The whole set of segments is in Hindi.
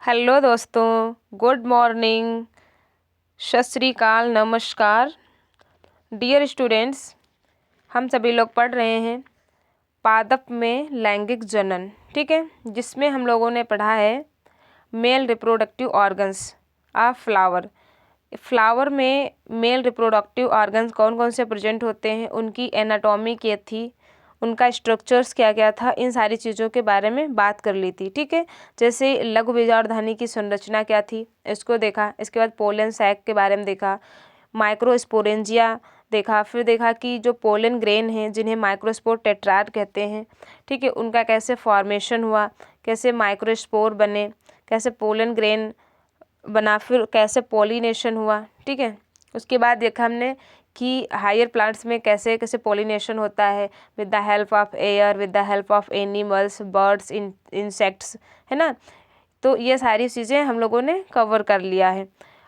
हेलो दोस्तों, गुड मॉर्निंग, सत श्री अकाल, नमस्कार। डियर स्टूडेंट्स, हम सभी लोग पढ़ रहे हैं पादप में लैंगिक जनन, ठीक है, जिसमें हम लोगों ने पढ़ा है male reproductive organs of flower. Flower में मेल रिप्रोडक्टिव ऑर्गन्स कौन कौन से प्रेजेंट होते हैं, उनकी एनाटॉमी क्या थी, उनका स्ट्रक्चर्स क्या क्या था, इन सारी चीज़ों के बारे में बात कर ली थी, ठीक है। जैसे लघु बीजाणुधानी की संरचना क्या थी, इसको देखा। इसके बाद पोलन सैक के बारे में देखा, माइक्रोस्पोरेंजिया देखा, फिर देखा कि जो पोलन ग्रेन हैं जिन्हें माइक्रोस्पोर टेट्राड कहते हैं, ठीक है, उनका कैसे फॉर्मेशन हुआ, कैसे माइक्रोस्पोर बने, कैसे पोलन ग्रेन बना, फिर कैसे पॉलिनेशन हुआ, ठीक है। उसके बाद देखा हमने कि हायर प्लांट्स में कैसे कैसे पॉलिनेशन होता है, with the help of air, with the help of animals, birds, insects, है ना। तो ये सारी चीज़ें हम लोगों ने कवर कर लिया है।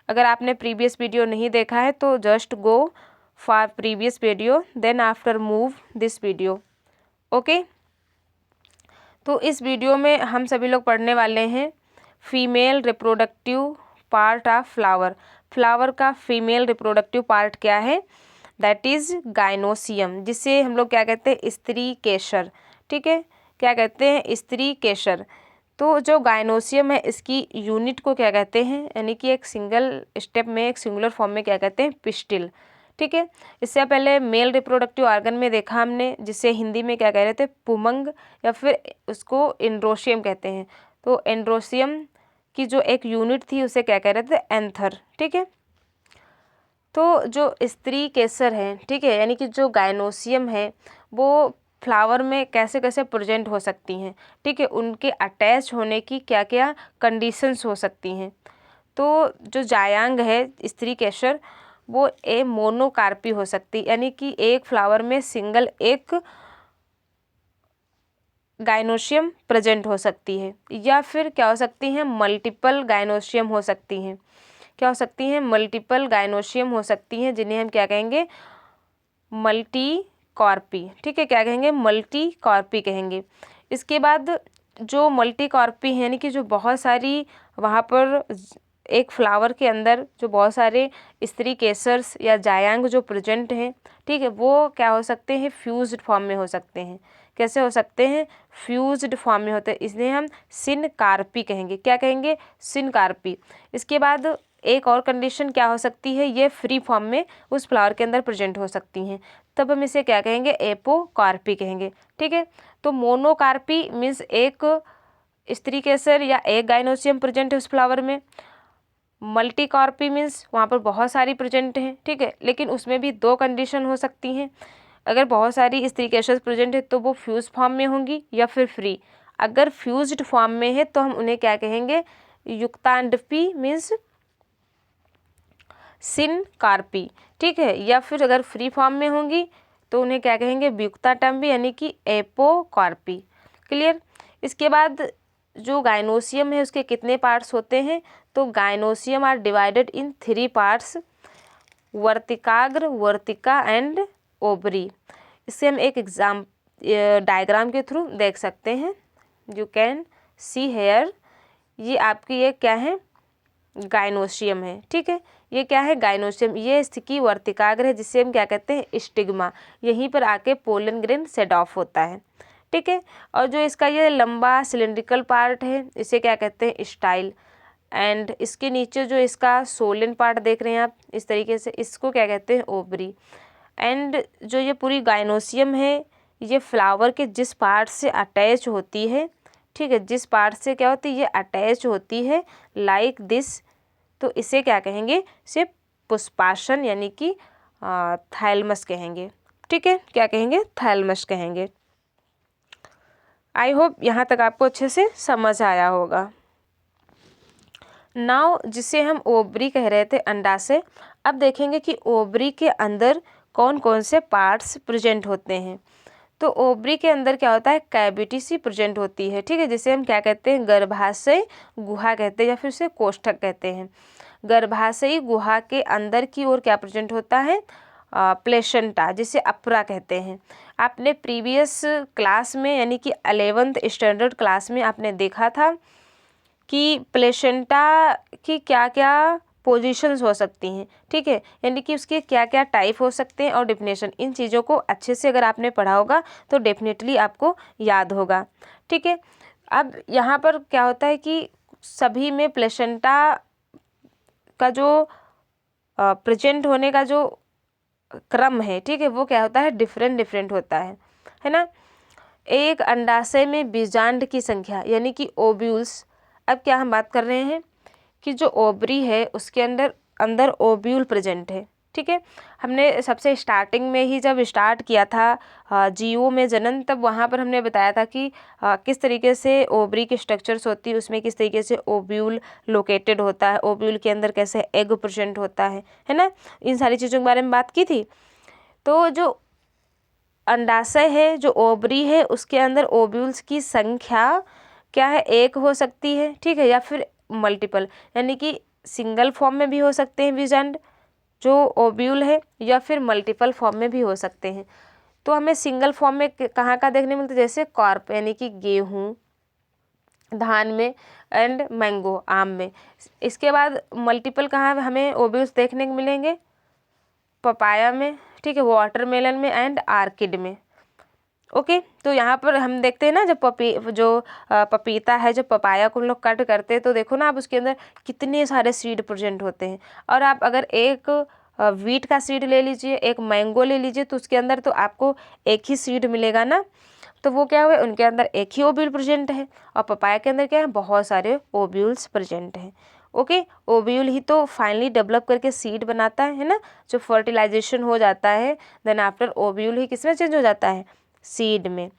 अगर आपने प्रीवियस वीडियो नहीं देखा है तो just go for previous video, then after move this video, okay. तो इस वीडियो में हम सभी लोग पढ़ने वाले हैं female reproductive part of flower. Flower का फीमेल रिप्रोडक्टिव पार्ट क्या है, दैट इज गाइनोसियम, जिसे हम लोग क्या कहते हैं, स्त्री केसर, ठीक है, क्या कहते हैं, स्त्री केसर। तो जो गाइनोसियम है इसकी यूनिट को क्या कहते हैं, यानी कि एक सिंगल स्टेप में एक सिंगुलर फॉर्म में क्या कहते हैं, पिस्टिल, ठीक है। इससे पहले मेल रिप्रोडक्टिव ऑर्गन में देखा हमने, जिसे हिंदी में क्या कह रहे थे, पुमंग, या फिर उसको एंड्रोशियम कहते हैं। तो एंड्रोशियम की जो एक यूनिट थी उसे क्या कह रहे थे, एंथर, ठीक है। तो जो स्त्री केसर है, ठीक है, यानी कि जो गाइनोसियम है वो फ्लावर में कैसे कैसे प्रेजेंट हो सकती हैं, ठीक है, उनके अटैच होने की क्या क्या कंडीशंस हो सकती हैं। तो जो जायांग है स्त्री केसर, वो ए मोनोकार्पी हो सकती, यानी कि एक फ्लावर में सिंगल एक गाइनोशियम प्रेजेंट हो सकती है, या फिर क्या हो सकती हैं, मल्टीपल गाइनोशियम हो सकती हैं। क्या हो सकती हैं, मल्टीपल गाइनोशियम हो सकती हैं, जिन्हें हम क्या कहेंगे, मल्टी कॉर्पी, ठीक है, क्या कहेंगे, मल्टी कॉर्पी कहेंगे। इसके बाद जो मल्टी कॉर्पी है, यानी कि जो बहुत सारी वहाँ पर एक फ्लावर के अंदर जो बहुत सारे स्त्री केसर्स या जायांग जो प्रेजेंट हैं, ठीक है, वो क्या हो सकते हैं, फ्यूज्ड फॉर्म में हो सकते हैं। कैसे हो सकते हैं, फ्यूज्ड फॉर्म में होते हैं, इसलिए हम सिनकार्पी कहेंगे। क्या कहेंगे, सिनकार्पी। इसके बाद एक और कंडीशन क्या हो सकती है, ये फ्री फॉर्म में उस फ्लावर के अंदर प्रेजेंट हो सकती हैं, तब हम इसे क्या कहेंगे, एपोकार्पी कहेंगे, ठीक है। तो मोनोकार्पी मीन्स एक स्त्री केसर या एक गाइनोसियम प्रेजेंट है उस फ्लावर में। मल्टी कॉर्पी मीन्स वहाँ पर बहुत सारी प्रेजेंट हैं, ठीक है, लेकिन उसमें भी दो कंडीशन हो सकती हैं। अगर बहुत सारी स्त्री केसर प्रेजेंट है तो वो फ्यूज फॉर्म में होंगी या फिर फ्री। अगर फ्यूज्ड फॉर्म में है तो हम उन्हें क्या कहेंगे, युक्तांडपी मीन्स सिनकार्पी, ठीक है, या फिर अगर फ्री फॉर्म में होंगी तो उन्हें क्या कहेंगे, व्युक्ताटम्बी, यानी कि एपोकार्पी। क्लियर। इसके बाद जो गाइनोसियम है उसके कितने पार्ट्स होते हैं, तो gynoecium are divided in 3 parts, वर्तिकाग्र, वर्तिका एंड ओवरी। इससे हम एक एग्जाम डायग्राम के थ्रू देख सकते हैं। यू कैन सी हेयर, ये आपकी ये क्या है, गाइनोसियम है, ठीक है, ये क्या है, गाइनोसियम। ये इसकी वर्तिकाग्र है, जिसे हम क्या कहते हैं, स्टिग्मा। यहीं पर आके पोलन ग्रेन सेट ऑफ होता है, ठीक है। और जो इसका ये लंबा सिलिंड्रिकल पार्ट है इसे क्या कहते हैं, स्टाइल। एंड इसके नीचे जो इसका सोलन पार्ट देख रहे हैं आप इस तरीके से, इसको क्या कहते हैं, ओवरी। एंड जो ये पूरी गाइनोसियम है ये फ्लावर के जिस पार्ट से अटैच होती है, ठीक है, जिस पार्ट से क्या होती है, ये अटैच होती है लाइक दिस, तो इसे क्या कहेंगे, इसे पुष्पासन यानी कि थैलमस कहेंगे, ठीक है, क्या कहेंगे, थैलमस कहेंगे। आई होप यहाँ तक आपको अच्छे से समझ आया होगा। नाउ जिसे हम ओवरी कह रहे थे, अंडाशय, अब देखेंगे कि ओवरी के अंदर कौन कौन से पार्ट्स प्रेजेंट होते हैं। तो ओवरी के अंदर क्या होता है, कैविटी सी प्रेजेंट होती है, ठीक है, जिसे हम क्या कहते हैं, गर्भाशय गुहा कहते हैं या फिर उसे कोष्ठक कहते हैं। गर्भाशयी गुहा के अंदर की ओर क्या प्रेजेंट होता है, प्लेसेंटा, जिसे अप्रा कहते हैं। आपने प्रीवियस क्लास में यानी कि 11th स्टैंडर्ड क्लास में आपने देखा था कि प्लेसेंटा की क्या क्या पोजीशंस हो सकती हैं, ठीक है, यानी कि उसके क्या क्या टाइप हो सकते हैं और डेफिनेशन, इन चीज़ों को अच्छे से अगर आपने पढ़ा होगा तो डेफिनेटली आपको याद होगा, ठीक है। अब यहाँ पर क्या होता है कि सभी में प्लेसेंटा का जो प्रेजेंट होने का जो क्रम है, ठीक है, वो क्या होता है, डिफरेंट डिफरेंट होता है ना। एक अंडाशय में बीजांड की संख्या यानी कि ओव्यूल्स, अब क्या हम बात कर रहे हैं कि जो ओवरी है उसके अंदर अंदर ओव्यूल प्रेजेंट है, ठीक है। हमने सबसे स्टार्टिंग में ही जब स्टार्ट किया था जीओ में जनन, तब वहाँ पर हमने बताया था कि किस तरीके से ओवरी की स्ट्रक्चर्स होती है, उसमें किस तरीके से ओव्यूल लोकेटेड होता है, ओव्यूल के अंदर कैसे एग प्रेजेंट होता है ना, इन सारी चीज़ों के बारे में बात की थी। तो जो अंडाशय है, जो ओवरी है, उसके अंदर ओव्यूल्स की संख्या क्या है, एक हो सकती है, ठीक है, या फिर मल्टीपल, यानी कि सिंगल फॉर्म में भी हो सकते हैं बीजांड जो ओव्यूल है, या फिर मल्टीपल फॉर्म में भी हो सकते हैं। तो हमें सिंगल फॉर्म में कहाँ का देखने मिलता है, जैसे कॉर्प यानी कि गेहूँ, धान में, एंड मैंगो आम में। इसके बाद मल्टीपल कहाँ हमें ओव्यूल्स देखने को मिलेंगे, पपाया में, ठीक है, वाटरमेलन में एंड आर्किड में। ओके, तो यहाँ पर हम देखते हैं ना, जब पपीता है, जब पपाया को हम लोग कट करते हैं तो देखो ना आप उसके अंदर कितने सारे सीड प्रेजेंट होते हैं। और आप अगर एक वीट का सीड ले लीजिए, एक मैंगो ले लीजिए, तो उसके अंदर तो आपको एक ही सीड मिलेगा ना, तो वो क्या हुए, उनके अंदर एक ही ओव्यूल प्रेजेंट है, और पपाया के अंदर क्या है, बहुत सारे ओव्यूल्स प्रेजेंट हैं। ओके, ओव्यूल ही तो फाइनली डेवलप करके सीड बनाता है ना, जो फर्टिलाइजेशन हो जाता है, देन आफ्टर ओव्यूल ही किसमें चेंज हो जाता है, सीड में।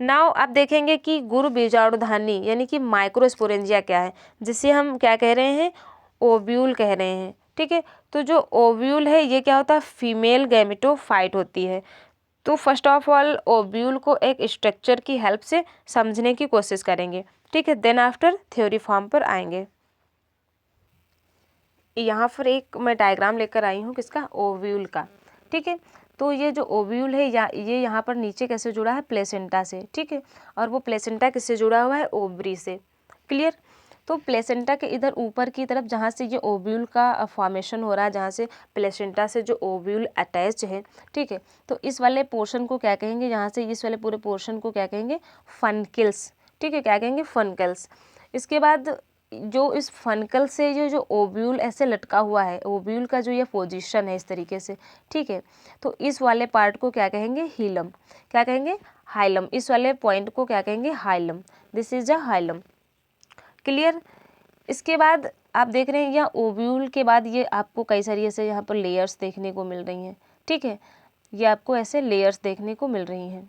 नाउ आप देखेंगे कि गुरु बीजाणुधानी यानी कि माइक्रोस्पोरेंजिया क्या है, जिसे हम क्या कह रहे हैं, ओव्यूल कह रहे हैं, ठीक है। तो जो ओव्यूल है ये क्या होता है, फीमेल गैमेटोफाइट होती है। तो फर्स्ट ऑफ ऑल ओव्यूल को एक स्ट्रक्चर की हेल्प से समझने की कोशिश करेंगे, ठीक है, देन आफ्टर थ्योरी फॉर्म पर आएंगे। यहाँ पर एक मैं डायग्राम लेकर आई हूँ किसका, ओव्यूल का, ठीक है। तो ये जो ओव्यूल है या ये यहाँ पर नीचे कैसे जुड़ा है, प्लेसेंटा से, ठीक है, और वो प्लेसेंटा किससे जुड़ा हुआ है, ओवरी से, क्लियर। तो प्लेसेंटा के इधर ऊपर की तरफ जहाँ से ये ओव्यूल का फॉर्मेशन हो रहा है, जहाँ से प्लेसेंटा से जो ओव्यूल अटैच है, ठीक है, तो इस वाले पोर्शन को क्या कहेंगे, यहाँ से इस वाले पूरे पोर्शन को क्या कहेंगे, फनकिल्स, ठीक है, क्या कहेंगे, फनकिल्स। इसके बाद जो इस फनकल से ये जो ओव्यूल ऐसे लटका हुआ है, ओव्यूल का जो ये पोजीशन है इस तरीके से, ठीक है, तो इस वाले पार्ट को क्या कहेंगे, हीलम, क्या कहेंगे, हाइलम, इस वाले पॉइंट को क्या कहेंगे, hilum, this is a hilum, clear. इसके बाद आप देख रहे हैं यहाँ ओव्यूल के बाद ये आपको कई सारी ऐसे यहाँ पर लेयर्स देखने को मिल रही हैं, ठीक है, ये आपको ऐसे लेयर्स देखने को मिल रही हैं।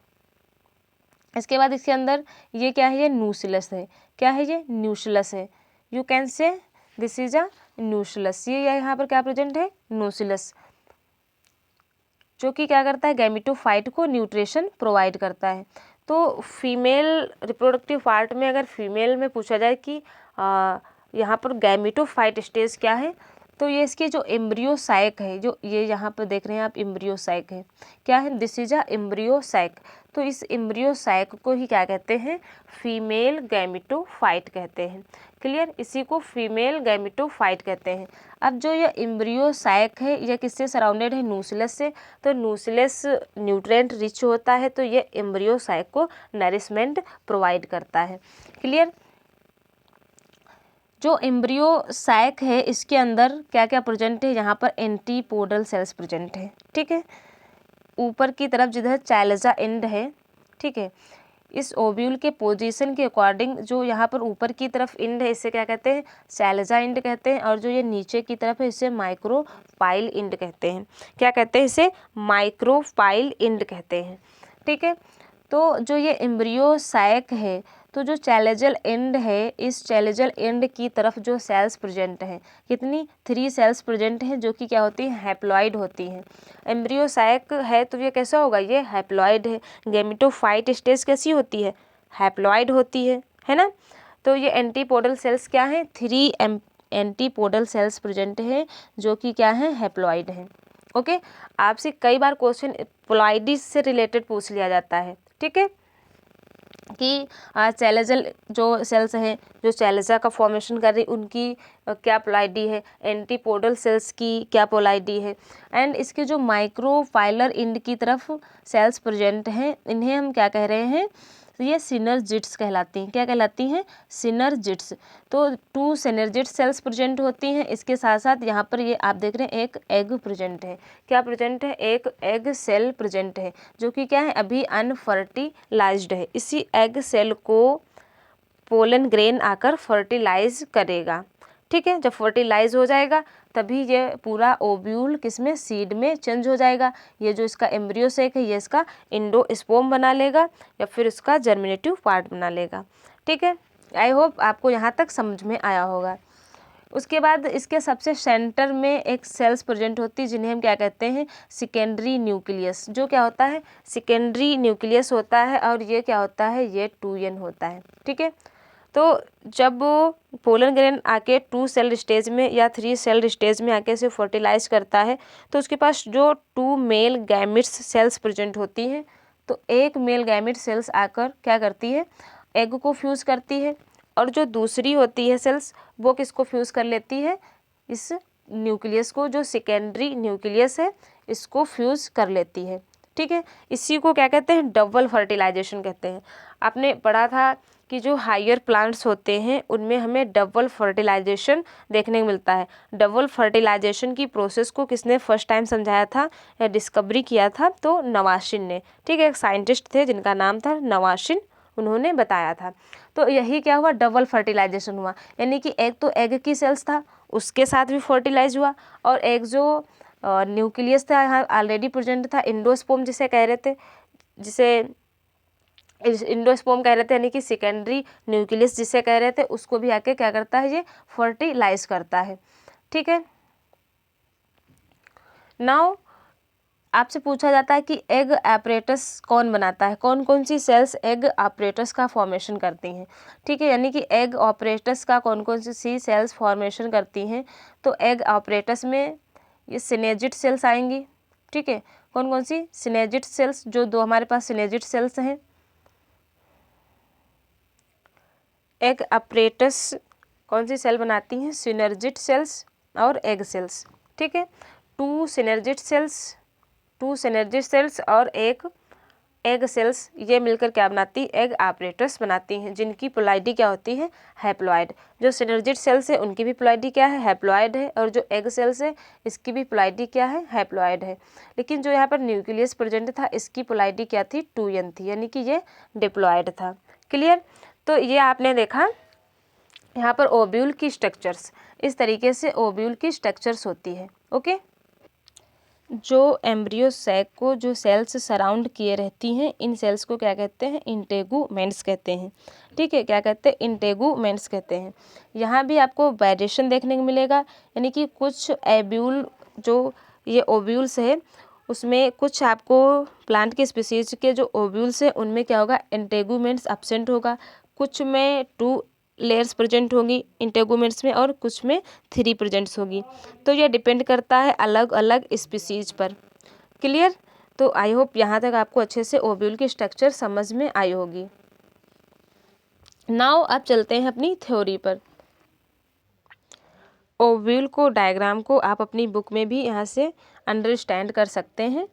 इसके बाद इसके अंदर ये क्या है, ये न्यूसिलस है, क्या है, ये न्यूसिलस है, you can say this is a न्यूसिलस। ये यहाँ पर क्या प्रेजेंट है, न्यूसिलस, जो कि क्या करता है, गैमेटोफाइट को न्यूट्रिशन प्रोवाइड करता है। तो फीमेल रिप्रोडक्टिव पार्ट में अगर फीमेल में पूछा जाए कि यहाँ पर गैमेटोफाइट स्टेज क्या है, तो ये इसकी जो एम्ब्रियो साइक है, जो ये यहाँ पर देख रहे हैं आप, एम्ब्रियो साइक है, क्या है, दिस इज अ एम्ब्रियो साइक। तो इस एम्ब्रियो साइक को ही क्या कहते हैं, फीमेल गैमेटोफाइट कहते हैं, क्लियर, इसी को फीमेल गैमेटोफाइट कहते हैं। अब जो ये एम्ब्रियो साइक है ये किससे सराउंडेड है, न्यूसिलस से, तो न्यूसिलस न्यूट्रिएंट रिच होता है, तो ये एम्ब्रियो साइक को नरिशमेंट प्रोवाइड करता है, क्लियर। जो एम्ब्रियो साइक है इसके अंदर क्या क्या प्रेजेंट है, यहाँ पर एंटीपोडल सेल्स प्रेजेंट है, ठीक है, ऊपर की तरफ जिधर चाइलेजा एंड है, ठीक है, इस ओव्यूल के पोजीशन के अकॉर्डिंग जो यहाँ पर ऊपर की तरफ इंड है इसे क्या कहते हैं, चाइलेजा इंड कहते हैं, और जो ये नीचे की तरफ है इसे माइक्रोपाइल इंड कहते हैं, क्या कहते हैं, इसे माइक्रोपाइल इंड कहते हैं, ठीक है। तो जो ये एम्ब्रियो साइक है, तो जो चैलेजल एंड है, इस चैलेजल एंड की तरफ जो सेल्स प्रेजेंट हैं, कितनी 3 सेल्स प्रेजेंट हैं, जो कि क्या होती हैं, हैप्लॉइड होती हैं। एम्ब्रियो साइक है तो ये कैसा होगा, ये हैप्लॉइड है। गैमेटोफाइट स्टेज कैसी होती है, हैप्लॉइड होती है ना। तो ये एंटीपोडल सेल्स क्या हैं, 3 एंटीपोडल सेल्स प्रेजेंट हैं, जो कि क्या हैं, हैप्लॉइड हैं। ओके, आपसे कई बार क्वेश्चन प्लॉइडिस से रिलेटेड पूछ लिया जाता है, ठीक है। कि चैलेजल जो सेल्स हैं जो चैलेजा का फॉर्मेशन कर रही उनकी क्या पोलाइडी है, एंटीपोडल सेल्स की क्या पोलाइडी है, एंड इसके जो माइक्रोफाइलर इंड की तरफ सेल्स प्रेजेंट हैं इन्हें हम क्या कह रहे हैं, तो ये सिनर्जिड्स कहलाती हैं। क्या कहलाती हैं? सिनर्जिड्स। तो 2 सिनर्जिड सेल्स प्रेजेंट होती हैं। इसके साथ साथ यहाँ पर ये आप देख रहे हैं एक एग प्रेजेंट है। क्या प्रेजेंट है? एक एग सेल प्रेजेंट है जो कि क्या है, अभी अनफर्टिलाइज्ड है। इसी एग सेल को पोलन ग्रेन आकर फर्टिलाइज करेगा। ठीक है, जब फर्टिलाइज हो जाएगा तभी ये पूरा ओव्यूल किसमें, सीड में चेंज हो जाएगा। ये जो इसका एम्ब्रियो सेक है ये इसका इंडोस्पोम बना लेगा या फिर इसका जर्मिनेटिव पार्ट बना लेगा। ठीक है, आई होप आपको यहाँ तक समझ में आया होगा। उसके बाद इसके सबसे सेंटर में एक सेल्स प्रेजेंट होती है जिन्हें हम क्या कहते हैं, सेकेंडरी न्यूक्लियस। जो क्या होता है, सेकेंडरी न्यूक्लियस होता है और ये क्या होता है, ये 2n होता है। ठीक है, तो जब पोलन ग्रेन आके 2 सेल स्टेज में या 3 सेल स्टेज में आके इसे फर्टिलाइज करता है तो उसके पास जो 2 मेल गैमिट्स सेल्स प्रेजेंट होती हैं, तो एक मेल गैमिट सेल्स आकर क्या करती है, एग को फ्यूज़ करती है और जो दूसरी होती है सेल्स वो किसको फ्यूज़ कर लेती है, इस न्यूक्लियस को, जो सेकेंडरी न्यूक्लियस है इसको फ्यूज़ कर लेती है। ठीक है, इसी को क्या कहते हैं, डबल फर्टिलाइजेशन कहते हैं। आपने पढ़ा था कि जो हायर प्लांट्स होते हैं उनमें हमें डबल फर्टिलाइजेशन देखने को मिलता है। डबल फर्टिलाइजेशन की प्रोसेस को किसने फर्स्ट टाइम समझाया था या डिस्कवरी किया था, तो नवाशिन ने। ठीक है, एक साइंटिस्ट थे जिनका नाम था नवाशिन, उन्होंने बताया था। तो यही क्या हुआ, डबल फर्टिलाइजेशन हुआ, यानी कि एक तो एग की सेल्स था उसके साथ भी फर्टिलाइज हुआ और एक जो न्यूक्लियस था यहाँ ऑलरेडी प्रेजेंट था, इंडोस्पोम जिसे कह रहे थे, जिसे इंडोस्पोम कह रहे थे, यानी कि सेकेंडरी न्यूक्लियस जिसे कह रहे थे, उसको भी आके क्या करता है, ये फर्टिलाइज करता है। ठीक है, नाउ आपसे पूछा जाता है कि एग एपरेटस कौन बनाता है, कौन कौन सी सेल्स एग एपरेटस का फॉर्मेशन करती हैं। ठीक है, यानी कि एग ऑपरेटस का कौन कौन सी सेल्स फॉर्मेशन करती हैं, तो एग ऑपरेटस में ये सिनेजिड सेल्स आएंगी। ठीक है, कौन कौन सी, सिनेजिड सेल्स, जो दो हमारे पास सिनेजिड सेल्स हैं। एग ऑपरेटस कौन सी सेल बनाती हैं, सिनर्जिड सेल्स और एग सेल्स। ठीक है, 2 सिनर्जिड सेल्स और एक एग सेल्स, ये मिलकर क्या बनाती, एग ऑपरेटस बनाती हैं, जिनकी पोलाइडी क्या होती है, हैप्लॉइड। जो सिनर्जिड सेल्स है उनकी भी पोलाइडी क्या है, हैप्लॉइड है, और जो एग सेल्स है इसकी भी पोलाइडी क्या है, हैप्लॉइड है। लेकिन जो यहाँ पर न्यूक्लियस प्रेजेंट था इसकी पोलाइडी क्या थी, 2n थी, यानी कि ये डिप्लॉइड था। क्लियर, तो ये आपने देखा यहाँ पर ओव्यूल की स्ट्रक्चर्स, इस तरीके से ओव्यूल की स्ट्रक्चर्स होती है। ओके, जो एम्ब्रियो सैक को जो सेल्स सराउंड किए रहती हैं इन सेल्स को क्या कहते हैं, इंटेगुमेंट्स कहते हैं। ठीक है, क्या कहते हैं, इंटेगुमेंट्स कहते हैं। यहाँ भी आपको वेरिएशन देखने को मिलेगा, यानी कि कुछ एब्यूल जो ये ओव्यूल्स है उसमें कुछ आपको प्लांट के स्पीसीज के जो ओव्यूल्स है उनमें क्या होगा, इंटेगुमेंट्स एब्सेंट होगा, कुछ में 2 लेयर्स प्रेजेंट होंगी इंटेगुमेंट्स में और कुछ में 3 प्रेजेंट्स होगी। तो ये डिपेंड करता है अलग अलग स्पीसीज पर। क्लियर, तो आई होप यहाँ तक आपको अच्छे से ओव्यूल की स्ट्रक्चर समझ में आई होगी। नाउ अब चलते हैं अपनी थ्योरी पर। ओव्यूल को डायग्राम को आप अपनी बुक में भी यहाँ से अंडरस्टैंड कर सकते हैं।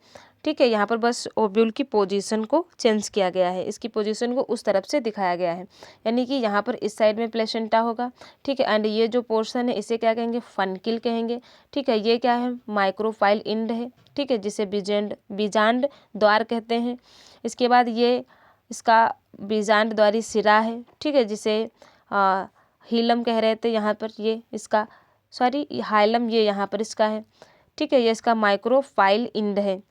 ठीक है, यहाँ पर बस ओव्यूल की पोजीशन को चेंज किया गया है, इसकी पोजीशन को उस तरफ से दिखाया गया है, यानी कि यहाँ पर इस साइड में प्लेसेंटा होगा। ठीक है, एंड ये जो पोर्शन है इसे क्या कहेंगे, फनकिल कहेंगे। ठीक है, ये क्या है, माइक्रोफाइल इंड है। ठीक है, जिसे बीजांड द्वार कहते हैं। इसके बाद ये इसका बीजांड द्वारी सिरा है। ठीक है, जिसे हीलम कह रहे थे, यहाँ पर ये इसका हाइलम ये यहाँ पर इसका है। ठीक है, ये इसका माइक्रोफाइल इंड है।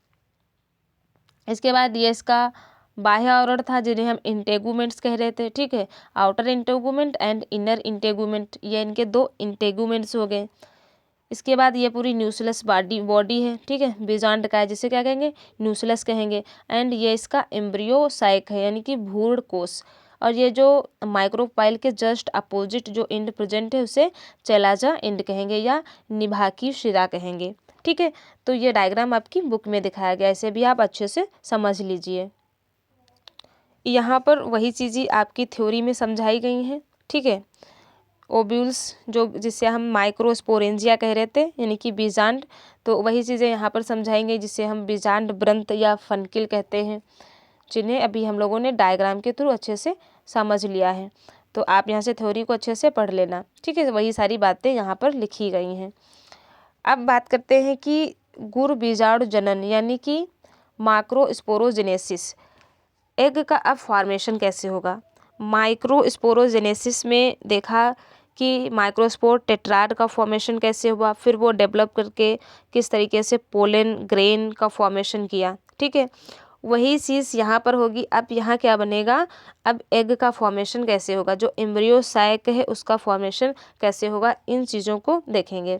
इसके बाद ये इसका बाह्य आवरण था जिन्हें हम इंटेगुमेंट्स कह रहे थे। ठीक है, outer integument and inner integument, ये इनके 2 इंटेगुमेंट्स हो गए। इसके बाद ये पूरी न्यूक्लियस बॉडी है। ठीक है, बीजांड का है जिसे क्या कहेंगे, न्यूक्लियस कहेंगे। एंड ये इसका एम्ब्रियो साइक है, यानी कि भ्रूण कोश। और ये जो माइक्रोफाइल के जस्ट अपोजिट जो इंड प्रेजेंट है उसे चैलाजा इंड कहेंगे या निभाकी शिरा कहेंगे। ठीक है, तो ये डायग्राम आपकी बुक में दिखाया गया है, इसे भी आप अच्छे से समझ लीजिए। यहाँ पर वही चीज़ें आपकी थ्योरी में समझाई गई हैं, ठीक है। ओब्यूल्स जो जिसे हम माइक्रोस्पोरेंजिया कह रहे थे यानी कि बीजांड, तो वही चीज़ें यहाँ पर समझाएंगे जिसे हम बीजांड व्रंत या फनकिल कहते हैं, जिन्हें अभी हम लोगों ने डायग्राम के थ्रू अच्छे से समझ लिया है। तो आप यहाँ से थ्योरी को अच्छे से पढ़ लेना, ठीक है। वही सारी बातें यहाँ पर लिखी गई हैं। अब बात करते हैं कि गुर बीजाणु जनन यानी कि माइक्रोस्पोरोजेनेसिस, एग का अब फॉर्मेशन कैसे होगा। माइक्रोस्पोरोजेनेसिस में देखा कि माइक्रोस्पोर टेट्राड का फॉर्मेशन कैसे हुआ, फिर वो डेवलप करके किस तरीके से पोलन ग्रेन का फॉर्मेशन किया, ठीक है। वही चीज़ यहाँ पर होगी। अब यहाँ क्या बनेगा, अब एग का फॉर्मेशन कैसे होगा, जो एम्ब्रियो साइक है उसका फॉर्मेशन कैसे होगा, इन चीज़ों को देखेंगे।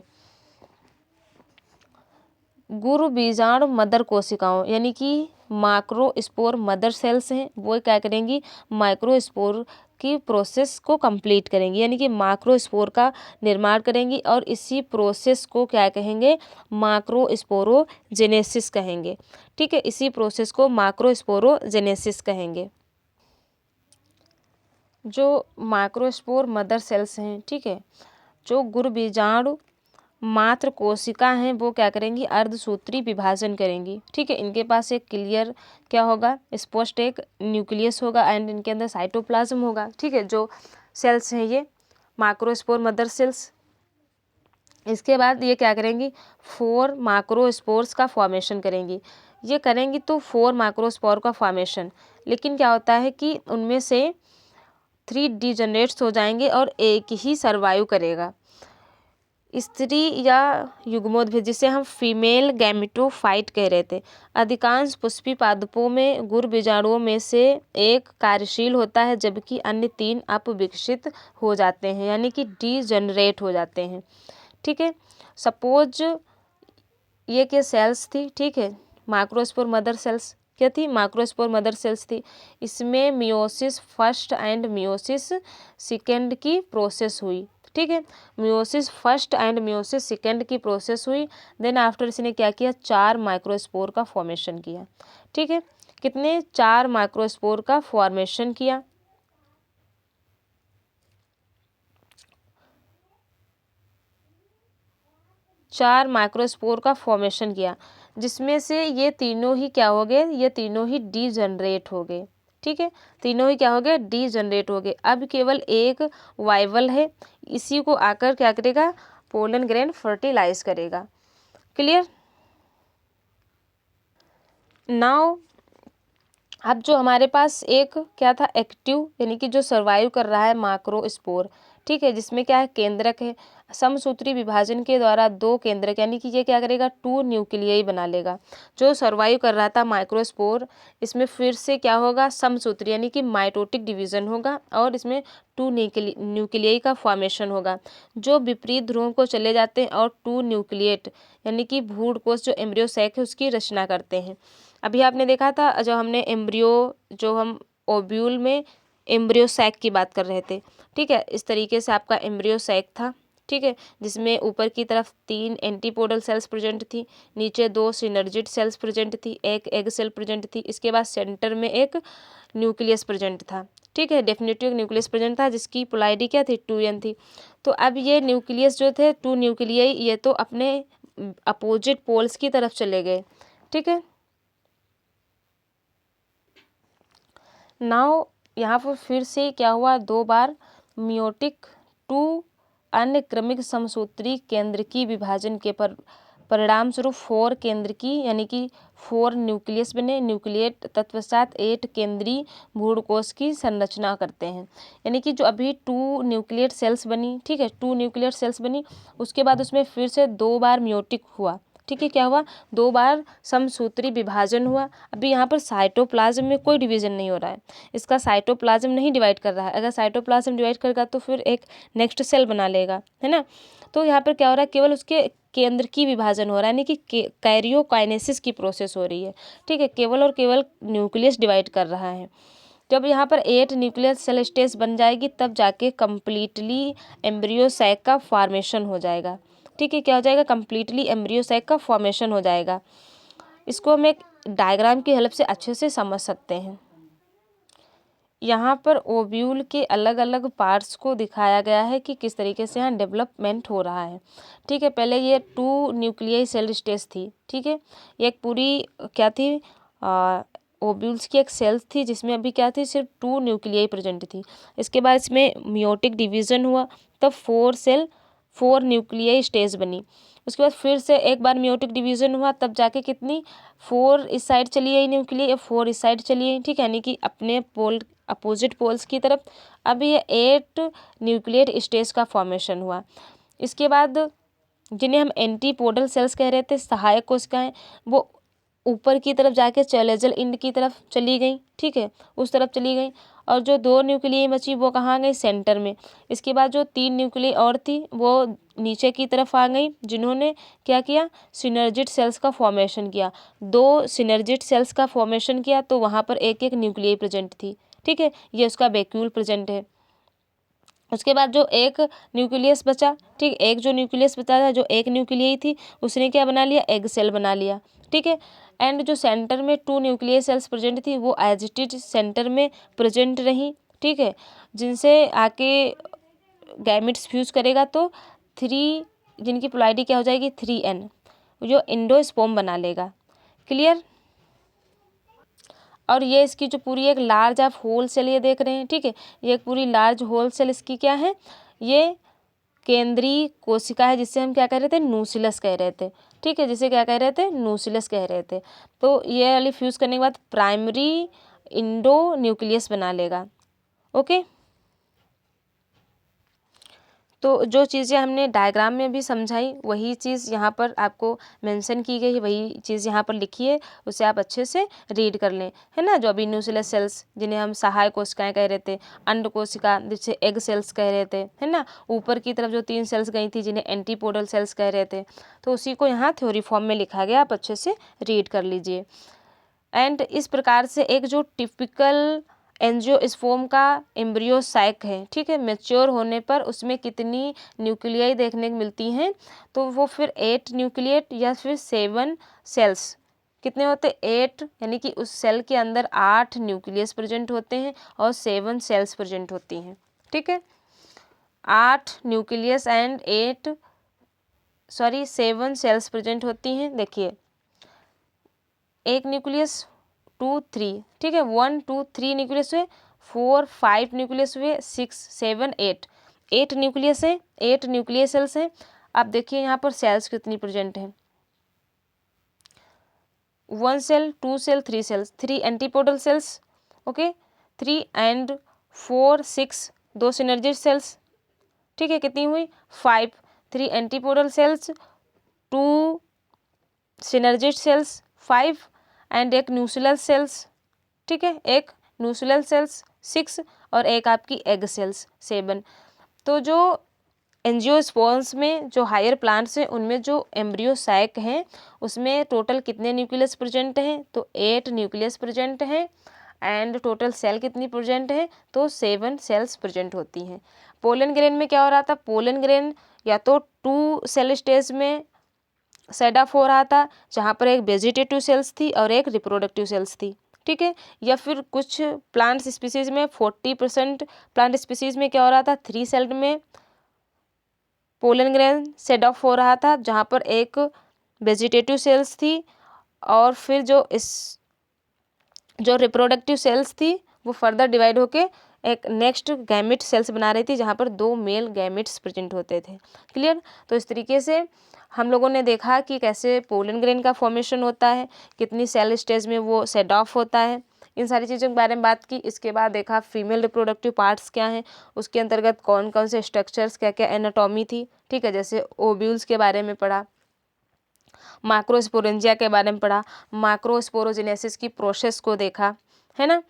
गुरु बीजाणु मदर कोशिकाओं यानी कि माइक्रोस्पोर मदर सेल्स हैं, वो क्या करेंगी, माइक्रोस्पोर की प्रोसेस को कंप्लीट करेंगी यानी कि माइक्रोस्पोर का निर्माण करेंगी, और इसी प्रोसेस को क्या कहेंगे, माइक्रोस्पोरोजेनेसिस कहेंगे, ठीक है। इसी प्रोसेस को माइक्रोस्पोरोजेनेसिस कहेंगे। जो माइक्रोस्पोर मदर सेल्स हैं, ठीक है, जो गुरु बीजाणु मात्र कोशिका हैं, वो क्या करेंगी, अर्धसूत्री विभाजन करेंगी, ठीक है। इनके पास एक क्लियर क्या होगा, स्पष्ट एक न्यूक्लियस होगा एंड इनके अंदर साइटोप्लाज्म होगा, ठीक है। जो सेल्स हैं ये माइक्रोस्पोर मदर सेल्स। इसके बाद ये क्या करेंगी, 4 माइक्रोस्पोर्स का फॉर्मेशन करेंगी। ये करेंगी तो 4 माइक्रोस्पोर का फॉर्मेशन, लेकिन क्या होता है कि उनमें से 3 डिजनरेट्स हो जाएंगे और एक ही सर्वाइव करेगा। स्त्री या युग्मोद्भिद जिसे हम फीमेल गैमेटोफाइट कह रहे थे। अधिकांश पुष्पी पादपों में गुर बीजाणुओं में से एक कार्यशील होता है, जबकि अन्य 3 अपविकसित हो जाते हैं यानी कि डीजनरेट हो जाते हैं, ठीक है। सपोज ये क्या सेल्स थी, ठीक है, माइक्रोस्पोर मदर सेल्स क्या थी, माइक्रोस्पोर मदर सेल्स थी। इसमें meiosis first and meiosis second की प्रोसेस हुई, ठीक है। Meiosis first and meiosis second की प्रोसेस हुई। देन आफ्टर इसने क्या किया, 4 माइक्रोस्पोर का फॉर्मेशन किया, ठीक है। कितने, 4 माइक्रोस्पोर का फॉर्मेशन किया। चार माइक्रोस्पोर का फॉर्मेशन किया, जिसमें से ये तीनों ही क्या हो गए, ये तीनों ही डीजनरेट हो गए, ठीक है। तीनों ही क्या हो गए, डीजनरेट हो गए। अब केवल एक वाइवल है, इसी को आकर क्या करेगा, पोलन ग्रेन फर्टिलाइज करेगा। क्लियर। नाउ अब जो हमारे पास एक क्या था, एक्टिव यानी कि जो सर्वाइव कर रहा है माइक्रोस्पोर, ठीक है, जिसमें क्या है, केंद्रक है। समसूत्री विभाजन के द्वारा 2 केंद्रक यानी कि ये क्या करेगा, 2 न्यूक्लियाई बना लेगा। जो सर्वाइव कर रहा था माइक्रोस्पोर, इसमें फिर से क्या होगा, समसूत्री यानी कि माइटोटिक डिवीजन होगा और इसमें 2 न्यूक्लियाई का फॉर्मेशन होगा, जो विपरीत ध्रुवों को चले जाते हैं और 2 न्यूक्लिएट यानी कि भ्रूणकोश जो एम्ब्रियो सैक है उसकी रचना करते हैं। अभी आपने देखा था जो हमने एम्ब्रियो, जो हम ओब्यूल में एम्ब्रियो सैक की बात कर रहे थे, ठीक है। इस तरीके से आपका एम्ब्रियो सैक था, ठीक है, जिसमें ऊपर की तरफ 3 एंटीपोडल सेल्स प्रेजेंट थी, नीचे 2 सिनर्जिड सेल्स प्रेजेंट थी, एक एग सेल प्रेजेंट थी, इसके बाद सेंटर में एक न्यूक्लियस प्रेजेंट था, ठीक है, डेफिनेटिव न्यूक्लियस प्रेजेंट था, जिसकी पोलैरिटी क्या थी, 2n थी। तो अब ये न्यूक्लियस जो थे 2 न्यूक्लियाई, ये तो अपने अपोजिट पोल्स की तरफ चले गए, ठीक है। नाउ यहाँ पर फिर से क्या हुआ, 2 बार मियोटिक 2 अन्य क्रमिक समसूत्री केंद्र की विभाजन के परिणाम स्वरूप 4 केंद्र की यानी कि 4 न्यूक्लियस बने। न्यूक्लिएट तत्पश्चात 8 केंद्रीय भ्रूणकोश की संरचना करते हैं, यानी कि जो अभी 2 न्यूक्लिएट सेल्स बनी, ठीक है, 2 न्यूक्लिएट सेल्स बनी, उसके बाद उसमें फिर से 2 बार मियोटिक हुआ, ठीक है, क्या हुआ, 2 बार समसूत्री विभाजन हुआ। अभी यहाँ पर साइटोप्लाज्म में कोई डिवीजन नहीं हो रहा है, इसका साइटोप्लाज्म नहीं डिवाइड कर रहा है। अगर साइटोप्लाज्म डिवाइड करेगा तो फिर एक नेक्स्ट सेल बना लेगा, है ना। तो यहाँ पर क्या हो रहा है, केवल उसके केंद्र की विभाजन हो रहा है, यानी कि कैरियोकाइनेसिस की प्रोसेस हो रही है, ठीक है, केवल और केवल न्यूक्लियस डिवाइड कर रहा है। जब यहाँ पर 8 न्यूक्लियस सेल स्टेज बन जाएगी तब जाके कम्प्लीटली एम्ब्रियो सैक का फॉर्मेशन हो जाएगा, ठीक है, क्या हो जाएगा, कम्प्लीटली एम्ब्रियो सैक का फॉर्मेशन हो जाएगा। इसको हम एक डायग्राम की हेल्प से अच्छे से समझ सकते हैं। यहाँ पर ओव्यूल के अलग अलग पार्ट्स को दिखाया गया है कि किस तरीके से यहाँ डेवलपमेंट हो रहा है। ठीक है, पहले ये 2 न्यूक्लियाई सेल स्टेज थी। ठीक है, ये एक पूरी क्या थी, ओव्यूल्स की एक सेल्स थी जिसमें अभी क्या थी, सिर्फ 2 न्यूक्लियाई प्रेजेंट थी। इसके बाद इसमें मियोटिक डिवीजन हुआ, तब 4 न्यूक्लियाई स्टेज बनी। उसके बाद फिर से एक बार मियोटिक डिवीजन हुआ, तब जाके कितनी 4 इस साइड चली आई न्यूक्लियाई, 4 इस साइड चली आई। ठीक है, यानी कि अपने पोल अपोजिट पोल्स की तरफ। अब ये 8 न्यूक्लियर स्टेज का फॉर्मेशन हुआ। इसके बाद जिन्हें हम एंटीपोडल सेल्स कह रहे थे, सहायक कोशिकाएं, वो ऊपर की तरफ जाके चैलेजल इंड की तरफ चली गई। ठीक है, उस तरफ चली गई। और जो 2 न्यूक्लियाई बची वो कहाँ गई, सेंटर में। इसके बाद जो 3 न्यूक्लियाई और थी वो नीचे की तरफ आ गई, जिन्होंने क्या किया, सिनर्जिड सेल्स का फॉर्मेशन किया। 2 सिनर्जिड सेल्स का फॉर्मेशन किया, तो वहाँ पर एक एक न्यूक्लियाई प्रेजेंट थी। ठीक है, ये उसका वैक्यूल प्रेजेंट है। उसके बाद जो एक न्यूक्लियस बचा, ठीक, एक जो न्यूक्लियस बचा था, जो एक न्यूक्लियाई थी, उसने क्या बना लिया, एग सेल बना लिया। ठीक है, एंड जो सेंटर में 2 न्यूक्लियर सेल्स प्रेजेंट थी वो एज इट इज सेंटर में प्रेजेंट रही। ठीक है, जिनसे आके गैमेट्स फ्यूज करेगा तो 3, जिनकी पोलैरिटी क्या हो जाएगी, 3n, जो एंडोस्पर्म बना लेगा। क्लियर। और ये इसकी जो पूरी एक लार्ज आप होल सेल ये देख रहे हैं। ठीक है, ये एक पूरी लार्ज होल सेल इसकी क्या है, ये केंद्रीय कोशिका है, जिसे हम क्या कह रहे थे, न्यूक्लियस कह रहे थे। ठीक है, जिसे क्या कह रहे थे, न्यूक्लियस कह रहे थे। तो ये वाली फ्यूज करने के बाद प्राइमरी इंडो न्यूक्लियस बना लेगा। ओके, तो जो चीज़ें हमने डायग्राम में भी समझाई वही चीज़ यहाँ पर आपको मेंशन की गई है, वही चीज़ यहाँ पर लिखी है, उसे आप अच्छे से रीड कर लें, है ना। जो अभी न्यूक्लियस सेल्स जिन्हें हम सहायक कोशिकाएं कह रहे थे, अंड कोशिका जिसे एग सेल्स कह रहे थे, है ना। ऊपर की तरफ जो 3 सेल्स गई थी जिन्हें एंटीपोडल सेल्स कह रहे थे, तो उसी को यहाँ थ्योरी फॉर्म में लिखा गया, आप अच्छे से रीड कर लीजिए। एंड इस प्रकार से एक जो टिपिकल एंजियोस्पर्म का एम्ब्रियो साइक है, ठीक है, मैच्योर होने पर उसमें कितनी न्यूक्लियाई देखने को मिलती हैं, तो वो फिर 8 न्यूक्लिएट या फिर 7 सेल्स कितने होते, 8, यानी कि उस सेल के अंदर 8 न्यूक्लियस प्रेजेंट होते हैं और 7 सेल्स प्रेजेंट होती हैं। ठीक है, 8 न्यूक्लियस एंड 7 सेल्स प्रेजेंट होती हैं। देखिए, एक न्यूक्लियस 2 3, ठीक है, 1 2 3 न्यूक्लियस हुए, 4 5 न्यूक्लियस हुए, 6 7 8 न्यूक्लियस है, 8 न्यूक्लियर सेल्स हैं। अब देखिए यहाँ पर सेल्स कितनी प्रेजेंट है, 1 cell 2 cell 3 cells, 3 antipodal cells, okay, 3 and 4 6 2 synergid cells. ठीक है, कितनी हुई, 5, 3 antipodal cells, 2 synergid cells, 5 and एक न्यूक्लियर सेल्स। ठीक है, एक न्यूक्लियर सेल्स 6 और एक आपकी एग सेल्स 7। तो जो एंजियोस्पर्म्स में जो हायर प्लांट्स हैं उनमें जो एम्ब्रियो साइक हैं उसमें टोटल कितने न्यूक्लियस प्रेजेंट हैं, तो 8 न्यूक्लियस प्रेजेंट हैं। एंड टोटल सेल कितनी प्रेजेंट है, तो 7 सेल्स प्रेजेंट होती हैं। पोलन ग्रेन में क्या हो रहा था, पोलन ग्रेन या तो 2 सेल स्टेज में सेट ऑफ हो रहा था, जहाँ पर एक वेजिटेटिव सेल्स थी और एक रिप्रोडक्टिव सेल्स थी। ठीक है, या फिर कुछ प्लांट स्पीसीज में 40% प्लांट स्पीसीज में क्या हो रहा था, 3 सेल में पोलन ग्रेन सेट ऑफ हो रहा था, जहाँ पर एक वेजिटेटिव सेल्स थी और फिर जो रिप्रोडक्टिव सेल्स थी वो फर्दर डिवाइड होके एक नेक्स्ट गैमेट सेल्स बना रही थी, जहाँ पर 2 मेल गैमेट्स प्रेजेंट होते थे। क्लियर। तो इस तरीके से हम लोगों ने देखा कि कैसे पोलन ग्रेन का फॉर्मेशन होता है, कितनी सेल स्टेज में वो सेट ऑफ होता है, इन सारी चीज़ों के बारे में बात की। इसके बाद देखा फीमेल रिप्रोडक्टिव पार्ट्स क्या हैं, उसके अंतर्गत कौन कौन से स्ट्रक्चर्स, क्या क्या एनाटॉमी थी। ठीक है, जैसे ओव्यूल्स के बारे में पढ़ा, माइक्रोस्पोरेंजिया के बारे में पढ़ा, माइक्रोस्पोरोजेनेसिस की प्रोसेस को देखा, है ना।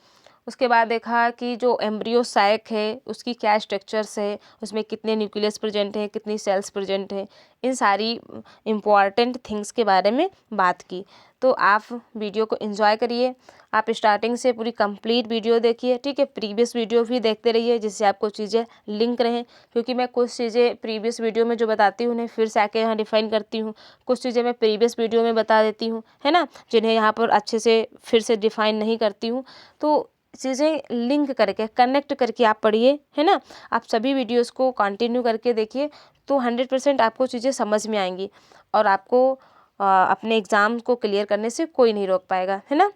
उसके बाद देखा कि जो एम्ब्रियो साइक है उसकी क्या स्ट्रक्चर्स है, उसमें कितने न्यूक्लियस प्रेजेंट हैं, कितनी सेल्स प्रेजेंट हैं, इन सारी इम्पॉर्टेंट थिंग्स के बारे में बात की। तो आप वीडियो को एंजॉय करिए, आप स्टार्टिंग से पूरी कंप्लीट वीडियो देखिए। ठीक है, प्रीवियस वीडियो भी देखते रहिए जिससे आपको चीज़ें लिंक रहें, क्योंकि मैं कुछ चीज़ें प्रीवियस वीडियो में जो बताती हूँ उन्हें फिर से आके यहाँ डिफाइन करती हूँ, कुछ चीज़ें मैं प्रीवियस वीडियो में बता देती हूँ, है ना, जिन्हें यहाँ पर अच्छे से फिर से डिफाइन नहीं करती हूँ। तो चीज़ें लिंक करके कनेक्ट करके आप पढ़िए, है ना। आप सभी वीडियोस को कंटिन्यू करके देखिए तो 100% आपको चीज़ें समझ में आएंगी और आपको अपने एग्ज़ाम को क्लियर करने से कोई नहीं रोक पाएगा, है ना।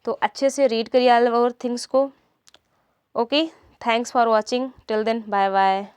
तो अच्छे से रीड करिए ऑल ओवर थिंग्स को। Okay, thanks for watching, till then bye bye.